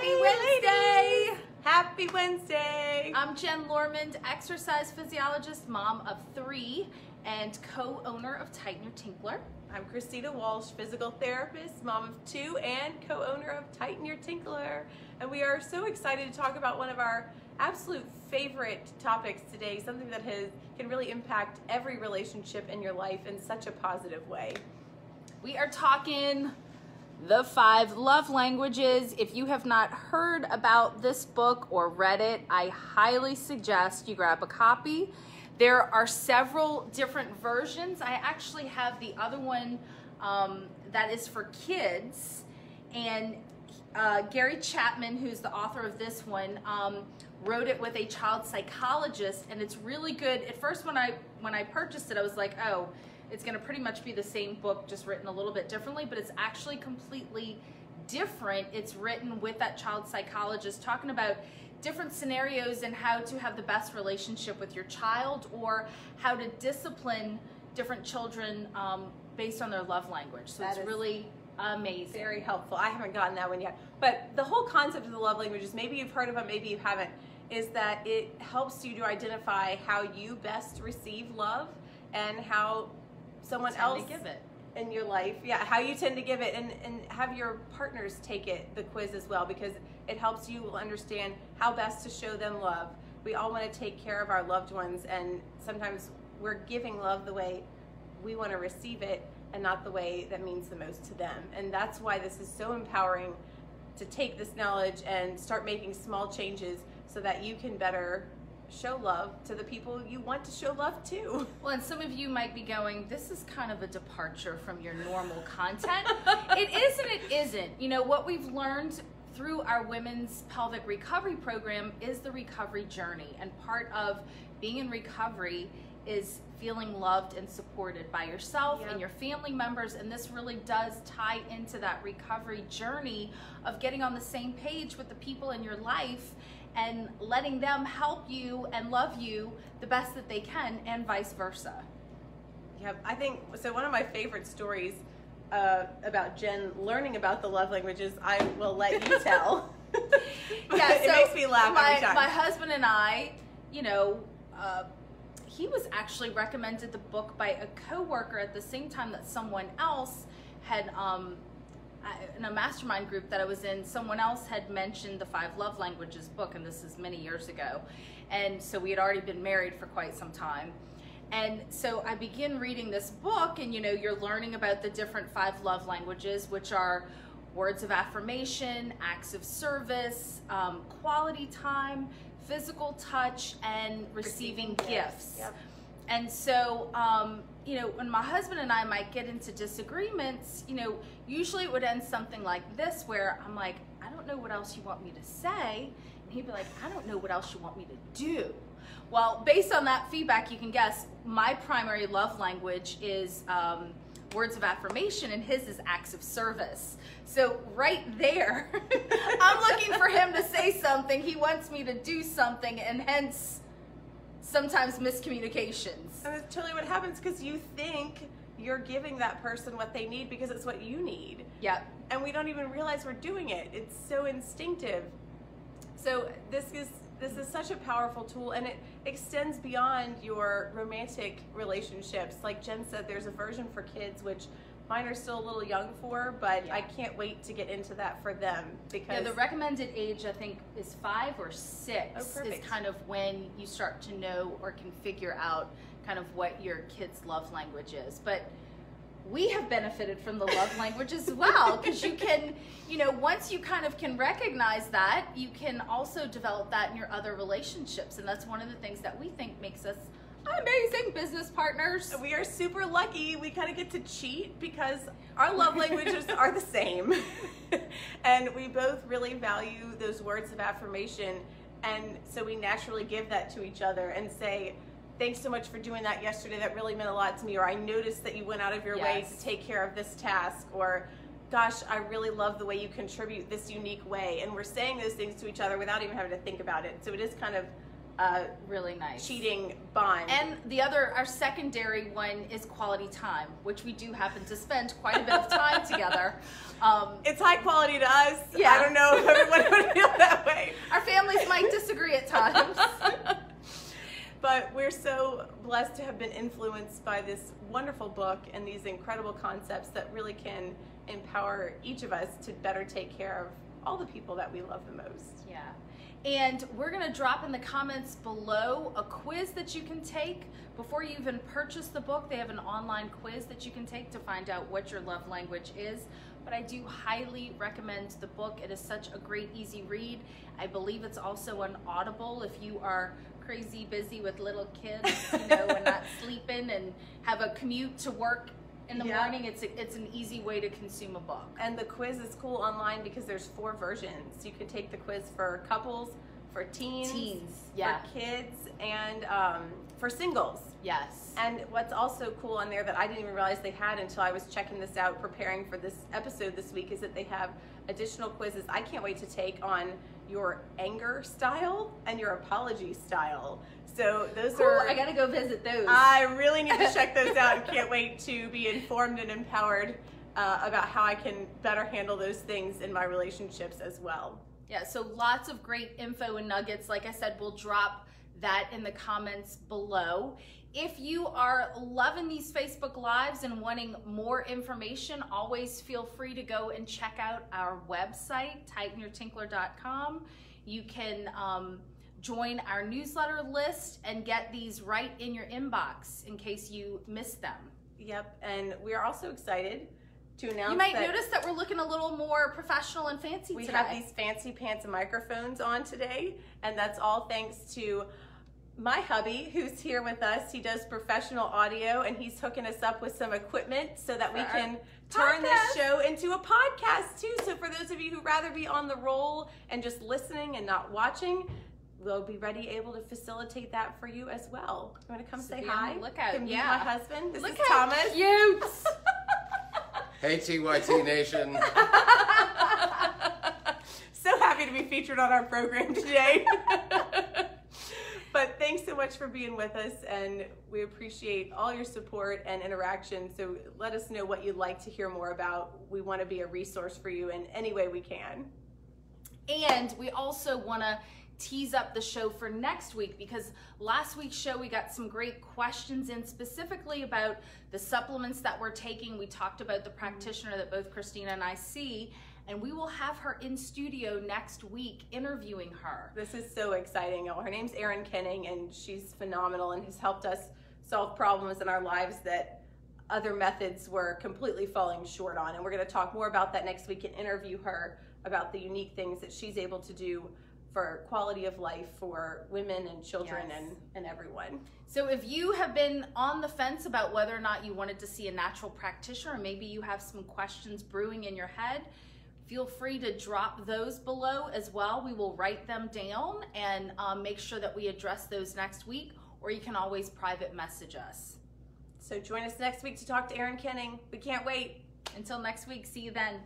Happy Wednesday! Ladies. Happy Wednesday! I'm Jen Lormond, exercise physiologist, mom of 3, and co-owner of Tinkler. I'm Christina Walsh, physical therapist, mom of 2, and co-owner of Tighten Your Tinkler. And we are so excited to talk about one of our absolute favorite topics today, something that can really impact every relationship in your life in such a positive way. We are talking the 5 love languages. If you have not heard about this book or read it, I highly suggest you grab a copy. There are several different versions. I actually have the other one that is for kids, and Gary Chapman, who's the author of this one, wrote it with a child psychologist, and it's really good. At first, when I purchased it, I was like, oh, it's going to pretty much be the same book, just written a little bit differently, but it's actually completely different. It's written with that child psychologist, talking about different scenarios and how to have the best relationship with your child, or how to discipline different children based on their love language. So it's really amazing. Very helpful. I haven't gotten that one yet. But the whole concept of the love languages, maybe you've heard of them, maybe you haven't, is that it helps you to identify how you best receive love and how someone else give it in your life, how you tend to give it, and have your partners take it, the quiz as well, because it helps you understand how best to show them love. We all want to take care of our loved ones, and sometimes we're giving love the way we want to receive it and not the way that means the most to them. And that's why this is so empowering, to take this knowledge and start making small changes so that you can better show love to the people you want to show love to. Well, and some of you might be going, this is kind of a departure from your normal content. It is and it isn't. You know, what we've learned through our women's pelvic recovery program is the recovery journey. And part of being in recovery is feeling loved and supported by yourself and your family members. And this really does tie into that recovery journey of getting on the same page with the people in your life and letting them help you and love you the best that they can, and vice versa. Yeah, I think, so one of my favorite stories about Jen learning about the love languages, I will let you tell. It makes me laugh every time. My husband and I, you know, he was actually recommended the book by a coworker at the same time that someone else had, in a mastermind group that I was in, someone else had mentioned the 5 love languages book, and this is many years ago. And so we had already been married for quite some time. And so I begin reading this book, and you know, you're learning about the different 5 love languages, which are words of affirmation, acts of service, quality time, physical touch, and receiving gifts. Yep. And so, you know, when my husband and I might get into disagreements, you know, usually it would end something like this, where I'm like, I don't know what else you want me to say. And he'd be like, I don't know what else you want me to do. Well, based on that feedback, you can guess my primary love language is words of affirmation, and his is acts of service. So right there, I'm looking for him to say something. He wants me to do something, and hence sometimes miscommunications. And that's totally what happens, because you think you're giving that person what they need because it's what you need. Yep. And we don't even realize we're doing it. It's so instinctive. So this is such a powerful tool, and it extends beyond your romantic relationships. Like Jen said, there's a version for kids, which mine are still a little young for, but I can't wait to get into that for them, because the recommended age, I think, is 5 or 6 is kind of when you start to know or can figure out kind of what your kid's love language is. But we have benefited from the love language as well, because you can, you know, once you kind of can recognize that, you can also develop that in your other relationships. And that's one of the things that we think makes us amazing business partners. We are super lucky. We kind of get to cheat because our love languages are the same. And we both really value those words of affirmation. And so we naturally give that to each other and say, thanks so much for doing that yesterday. That really meant a lot to me. Or I noticed that you went out of your way to take care of this task. Or gosh, I really love the way you contribute this unique way. And we're saying those things to each other without even having to think about it. So it is kind of really nice cheating bond. And our secondary one is quality time, which we do happen to spend quite a bit of time together. It's high quality to us. Yeah. I don't know if everyone would feel that way. Our families might disagree at times. But we're so blessed to have been influenced by this wonderful book and these incredible concepts that really can empower each of us to better take care of all the people that we love the most. Yeah. And we're going to drop in the comments below a quiz that you can take. Before you even purchase the book, they have an online quiz that you can take to find out what your love language is. But I do highly recommend the book. It is such a great, easy read. I believe it's also on Audible if you are crazy busy with little kids, and not sleeping and have a commute to work in the morning. It's an easy way to consume a book. And the quiz is cool online because there's 4 versions. You can take the quiz for couples, for teens, for kids, and for singles. Yes. And what's also cool on there that I didn't even realize they had until I was checking this out preparing for this episode this week is that they have additional quizzes I can't wait to take on your anger style and your apology style. So those are... I gotta go visit those. I really need to check those out and can't wait to be informed and empowered about how I can better handle those things in my relationships as well. Yeah, so lots of great info and nuggets. Like I said, we'll drop that in the comments below. If you are loving these Facebook Lives and wanting more information, always feel free to go and check out our website, tightenyourtinkler.com. You can join our newsletter list and get these right in your inbox in case you missed them. Yep, and we are also excited to announce you might notice that we're looking a little more professional and fancy today. We have these fancy pants and microphones on today, and that's all thanks to my hubby who's here with us. He does professional audio and he's hooking us up with some equipment so that we can turn this show into a podcast too. So for those of you who'd rather be on the roll and just listening and not watching, we'll be able to facilitate that for you as well. You want to come say hi? Look out. Can meet my husband. This is how Thomas. Cute. Hey TYT Nation. So happy to be featured on our program today. But thanks so much for being with us, and we appreciate all your support and interaction. So let us know what you'd like to hear more about. We want to be a resource for you in any way we can. And we also want to tease up the show for next week, because last week's show we got some great questions in specifically about the supplements that we're taking. We talked about the practitioner that both Christina and I see, and we will have her in studio next week interviewing her. This is so exciting. Her name's Erin Kenning, and she's phenomenal and has helped us solve problems in our lives that other methods were completely falling short on. And we're going to talk more about that next week and interview her about the unique things that she's able to do for quality of life for women and children and everyone. So if you have been on the fence about whether or not you wanted to see a natural practitioner, or maybe you have some questions brewing in your head, feel free to drop those below as well. We will write them down and make sure that we address those next week, or you can always private message us. So join us next week to talk to Erin Kenning. We can't wait. Until next week, see you then.